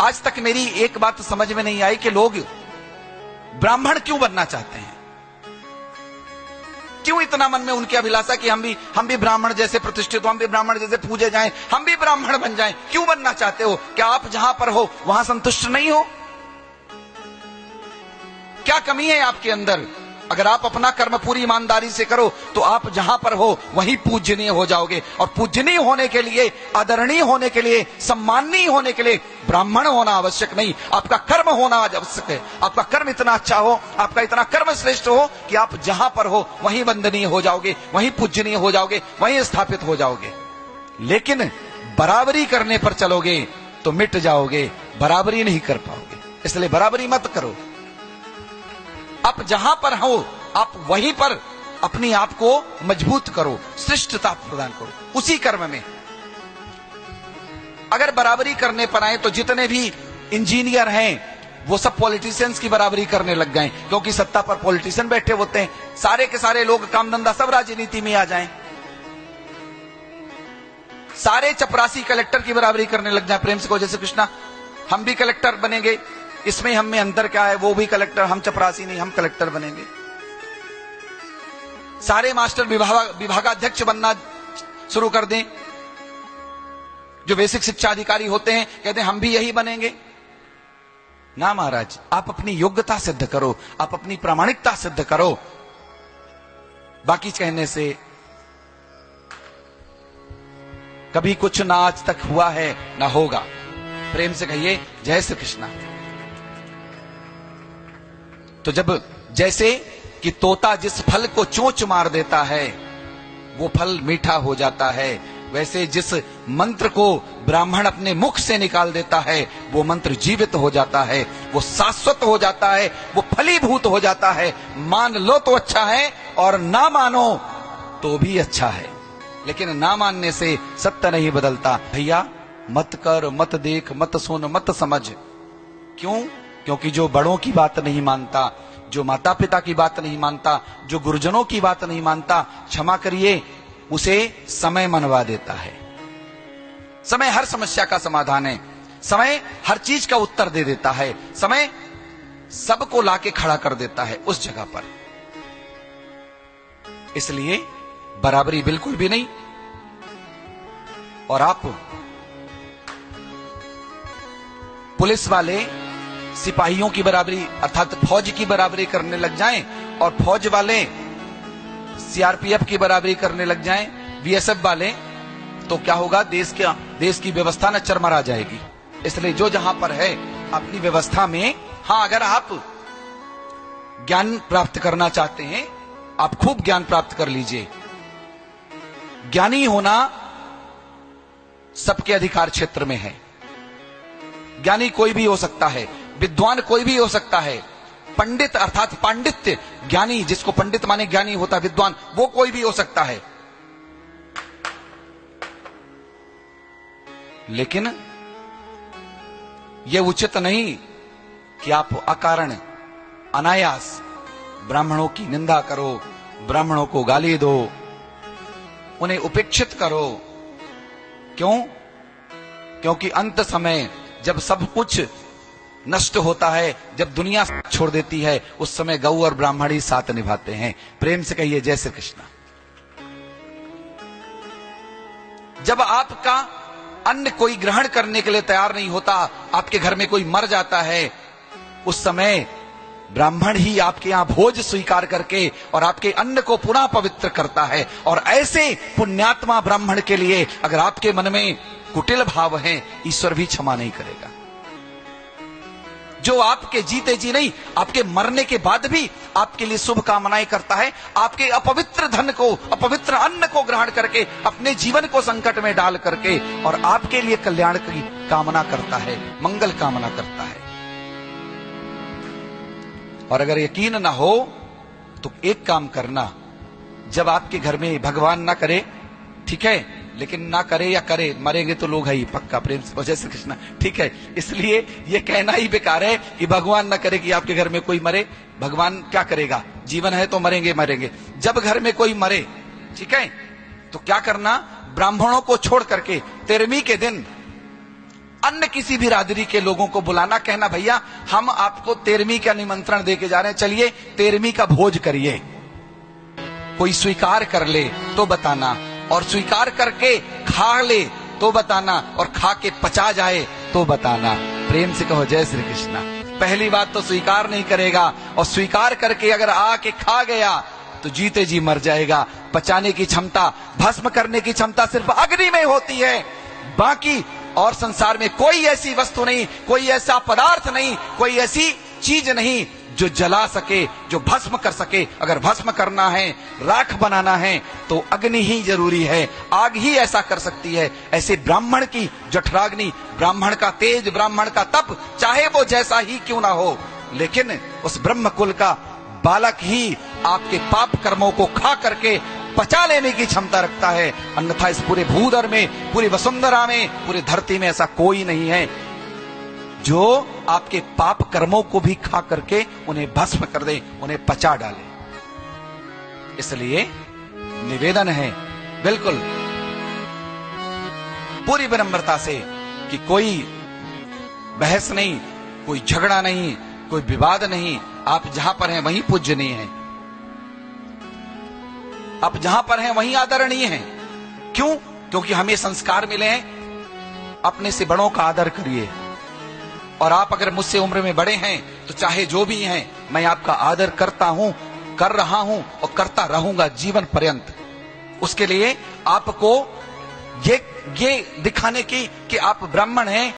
आज तक मेरी एक बात समझ में नहीं आई कि लोग ब्राह्मण क्यों बनना चाहते हैं। क्यों इतना मन में उनकी अभिलाषा कि हम भी ब्राह्मण जैसे प्रतिष्ठित हो, हम भी ब्राह्मण जैसे पूजे जाएं, हम भी ब्राह्मण बन जाएं। क्यों बनना चाहते हो? क्या आप जहां पर हो वहां संतुष्ट नहीं हो? क्या कमी है आपके अंदर? अगर आप अपना कर्म पूरी ईमानदारी से करो तो आप जहां पर हो वहीं पूजनीय हो जाओगे। और पूजनीय होने के लिए, आदरणीय होने के लिए, सम्माननीय होने के लिए ब्राह्मण होना आवश्यक नहीं, आपका कर्म होना आवश्यक है। आपका कर्म इतना अच्छा हो, आपका इतना कर्म श्रेष्ठ हो कि आप जहां पर हो वहीं वंदनीय हो जाओगे, वहीं पूजनीय हो जाओगे, वहीं स्थापित हो जाओगे। लेकिन बराबरी करने पर चलोगे तो मिट जाओगे, बराबरी नहीं कर पाओगे। इसलिए बराबरी मत करो। आप जहां पर हो आप वहीं पर अपनी आप को मजबूत करो, श्रेष्ठता प्रदान करो उसी कर्म में। अगर बराबरी करने पर आए तो जितने भी इंजीनियर हैं वो सब पॉलिटिशियंस की बराबरी करने लग गए, क्योंकि सत्ता पर पॉलिटिशियन बैठे होते हैं। सारे के सारे लोग काम धंधा सब राजनीति में आ जाएं। सारे चपरासी कलेक्टर की बराबरी करने लग जाए। प्रेम से कहो जैसे कृष्णा, हम भी कलेक्टर बनेंगे, इसमें हम में अंतर क्या है? वो भी कलेक्टर, हम चपरासी नहीं, हम कलेक्टर बनेंगे। सारे मास्टर विभागाध्यक्ष बनना शुरू कर दें। जो बेसिक शिक्षा अधिकारी होते हैं कहते हैं हम भी यही बनेंगे। ना महाराज, आप अपनी योग्यता सिद्ध करो, आप अपनी प्रामाणिकता सिद्ध करो। बाकी कहने से कभी कुछ ना आज तक हुआ है ना होगा। प्रेम से कहिए जय श्री कृष्णा। तो जब जैसे कि तोता जिस फल को चोंच मार देता है वो फल मीठा हो जाता है, वैसे जिस मंत्र को ब्राह्मण अपने मुख से निकाल देता है वो मंत्र जीवित हो जाता है, वो शाश्वत हो जाता है, वो फलीभूत हो जाता है। मान लो तो अच्छा है और ना मानो तो भी अच्छा है, लेकिन ना मानने से सत्य नहीं बदलता। भैया मत कर, मत देख, मत सुन, मत समझ। क्यों? क्योंकि जो बड़ों की बात नहीं मानता, जो माता पिता की बात नहीं मानता, जो गुरुजनों की बात नहीं मानता, क्षमा करिए उसे समय मनवा देता है। समय हर समस्या का समाधान है, समय हर चीज का उत्तर दे देता है, समय सबको लाके खड़ा कर देता है उस जगह पर। इसलिए बराबरी बिल्कुल भी नहीं। और आप पुलिस वाले सिपाहियों की बराबरी अर्थात फौज की बराबरी करने लग जाएं और फौज वाले सीआरपीएफ की बराबरी करने लग जाएं, बीएसएफ वाले, तो क्या होगा? देश की व्यवस्था न चरमरा जाएगी। इसलिए जो जहां पर है अपनी व्यवस्था में, हां अगर आप ज्ञान प्राप्त करना चाहते हैं आप खूब ज्ञान प्राप्त कर लीजिए। ज्ञानी होना सबके अधिकार क्षेत्र में है। ज्ञानी कोई भी हो सकता है, विद्वान कोई भी हो सकता है, पंडित अर्थात पांडित्य, ज्ञानी जिसको पंडित माने ज्ञानी होता है, विद्वान वो कोई भी हो सकता है। लेकिन यह उचित नहीं कि आप अकारण अनायास ब्राह्मणों की निंदा करो, ब्राह्मणों को गाली दो, उन्हें उपेक्षित करो। क्यों? क्योंकि अंत समय जब सब कुछ नष्ट होता है, जब दुनिया छोड़ देती है, उस समय गौ और ब्राह्मण ही साथ निभाते हैं। प्रेम से कहिए जय श्री कृष्ण। जब आपका अन्न कोई ग्रहण करने के लिए तैयार नहीं होता, आपके घर में कोई मर जाता है, उस समय ब्राह्मण ही आपके यहां भोज स्वीकार करके और आपके अन्न को पुनः पवित्र करता है। और ऐसे पुण्यात्मा ब्राह्मण के लिए अगर आपके मन में कुटिल भाव है, ईश्वर भी क्षमा नहीं करेगा। जो आपके जीते जी नहीं, आपके मरने के बाद भी आपके लिए शुभ कामनाएं करता है, आपके अपवित्र धन को, अपवित्र अन्न को ग्रहण करके अपने जीवन को संकट में डाल करके और आपके लिए कल्याण की कामना करता है, मंगल कामना करता है। और अगर यकीन ना हो तो एक काम करना, जब आपके घर में भगवान ना करे, ठीक है, लेकिन ना करे या करे, मरेंगे तो लोग है ही पक्का। प्रेम से जय श्री कृष्ण। ठीक है, इसलिए ये कहना ही बेकार है कि भगवान ना करे कि आपके घर में कोई मरे। भगवान क्या करेगा? जीवन है तो मरेंगे मरेंगे। जब घर में कोई मरे, ठीक है, तो क्या करना? ब्राह्मणों को छोड़ करके 13वीं के दिन अन्य किसी भी बिरादरी के लोगों को बुलाना, कहना भैया हम आपको 13वीं का निमंत्रण देके जा रहे हैं, चलिए 13वीं का भोज करिए। कोई स्वीकार कर ले तो बताना, और स्वीकार करके खा ले तो बताना, और खा के पचा जाए तो बताना। प्रेम से कहो जय श्री कृष्णा। पहली बात तो स्वीकार नहीं करेगा, और स्वीकार करके अगर आके खा गया तो जीते जी मर जाएगा। पचाने की क्षमता, भस्म करने की क्षमता सिर्फ अग्नि में होती है, बाकी और संसार में कोई ऐसी वस्तु नहीं, कोई ऐसा पदार्थ नहीं, कोई ऐसी चीज नहीं जो जला सके, जो भस्म कर सके। अगर भस्म करना है, राख बनाना है, तो अग्नि ही जरूरी है, आग ही ऐसा कर सकती है। ऐसे ब्राह्मण की जठराग्नि, ब्राह्मण का तेज, ब्राह्मण का तप, चाहे वो जैसा ही क्यों ना हो, लेकिन उस ब्रह्म कुल का बालक ही आपके पाप कर्मों को खा करके पचा लेने की क्षमता रखता है। अन्यथा इस पूरे भूधर में, पूरी वसुंधरा में, पूरी धरती में ऐसा कोई नहीं है जो आपके पाप कर्मों को भी खा करके उन्हें भस्म कर दे, उन्हें पचा डाले। इसलिए निवेदन है बिल्कुल पूरी विनम्रता से कि कोई बहस नहीं, कोई झगड़ा नहीं, कोई विवाद नहीं। आप जहां पर हैं वहीं पूजनीय हैं, आप जहां पर हैं वहीं आदरणीय हैं। क्यों? क्योंकि हमें संस्कार मिले हैं अपने से बड़ों का आदर करिए। और आप अगर मुझसे उम्र में बड़े हैं तो चाहे जो भी हैं, मैं आपका आदर करता हूं, कर रहा हूं और करता रहूंगा जीवन पर्यंत। उसके लिए आपको ये दिखाने की कि आप ब्राह्मण हैं